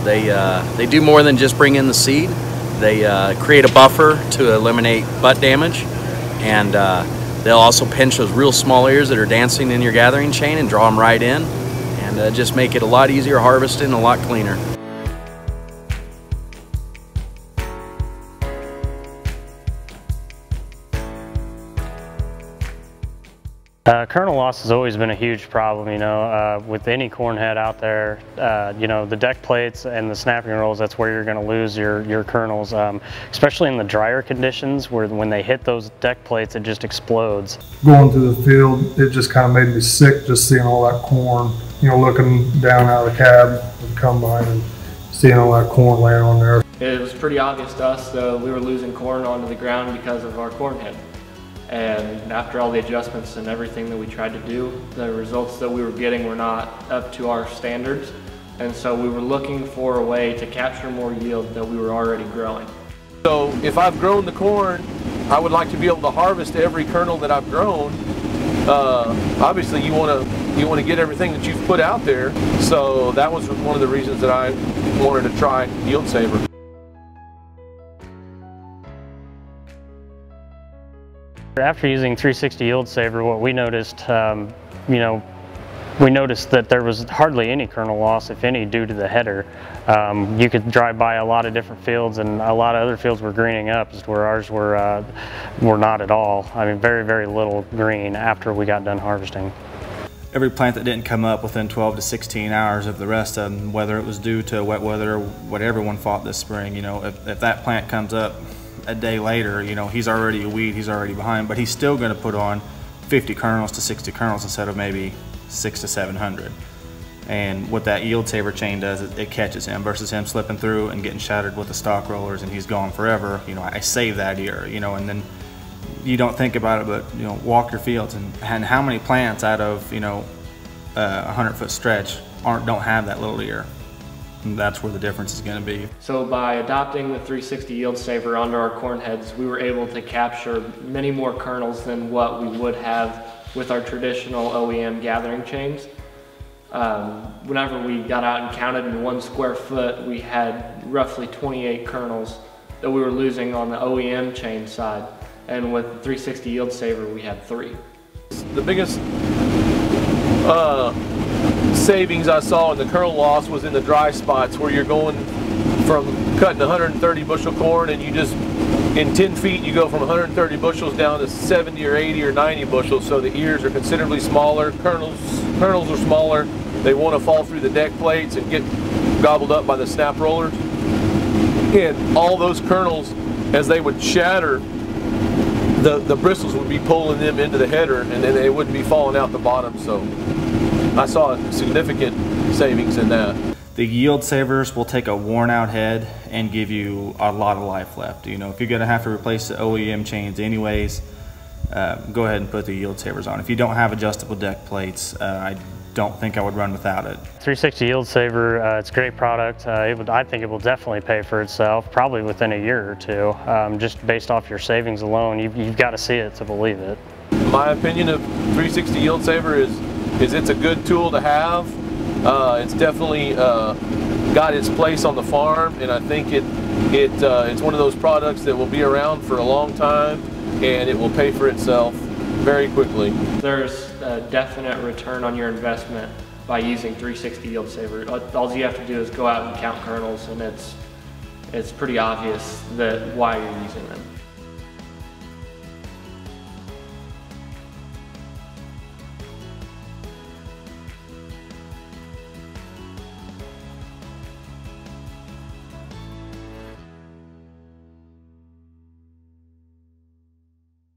They do more than just bring in the seed. They create a buffer to eliminate butt damage, and they'll also pinch those real small ears that are dancing in your gathering chain and draw them right in, and just make it a lot easier harvesting and a lot cleaner. Kernel loss has always been a huge problem, with any corn head out there. The deck plates and the snapping rolls, that's where you're going to lose your kernels, especially in the drier conditions where when they hit those deck plates, it just explodes. Going through the field, it just kind of made me sick just seeing all that corn, looking down out of the cab of the combine and seeing all that corn laying on there. It was pretty obvious to us that we were losing corn onto the ground because of our corn head. And after all the adjustments and everything that we tried to do, the results that we were getting were not up to our standards. And so we were looking for a way to capture more yield that we were already growing. So if I've grown the corn, I would like to be able to harvest every kernel that I've grown. Obviously you want to get everything that you've put out there. So that was one of the reasons that I wanted to try Yield Saver. After using 360 Yield Saver, what we noticed, we noticed that there was hardly any kernel loss, if any, due to the header. You could drive by a lot of different fields, and a lot of other fields were greening up, where ours were not at all. I mean, very, very little green after we got done harvesting. Every plant that didn't come up within 12 to 16 hours of the rest of them, whether it was due to wet weather or what everyone fought this spring, if that plant comes up a day later, he's already a weed, he's already behind, but he's still going to put on 50 kernels to 60 kernels instead of maybe 600 to 700. And what that Yield Saver chain does is it catches him versus him slipping through and getting shattered with the stalk rollers and he's gone forever. I save that ear, and then you don't think about it, but walk your fields and how many plants out of a 100-foot stretch don't have that little ear. And that's where the difference is going to be. So by adopting the 360 Yield Saver onto our corn heads, we were able to capture many more kernels than what we would have with our traditional OEM gathering chains. Whenever we got out and counted in 1 square foot, we had roughly 28 kernels that we were losing on the OEM chain side. And with the 360 Yield Saver, we had 3. The biggest savings I saw in the kernel loss was in the dry spots where you're going from cutting 130 bushel corn and you just, in 10 feet, you go from 130 bushels down to 70 or 80 or 90 bushels. So the ears are considerably smaller, kernels are smaller. They want to fall through the deck plates and get gobbled up by the snap rollers. And all those kernels, as they would shatter, the bristles would be pulling them into the header and then they wouldn't be falling out the bottom. So I saw significant savings in that. The Yield Savers will take a worn out head and give you a lot of life left. If you're going to have to replace the OEM chains anyways, go ahead and put the Yield Savers on. If you don't have adjustable deck plates, I don't think I would run without it. 360 Yield Saver, it's a great product. I think it will definitely pay for itself, probably within a year or two. Just based off your savings alone, you've got to see it to believe it. My opinion of 360 Yield Saver is it's a good tool to have. It's definitely got its place on the farm, and I think it's one of those products that will be around for a long time, and it will pay for itself very quickly. There's a definite return on your investment by using 360 Yield Saver. All you have to do is go out and count kernels, and it's pretty obvious why you're using them.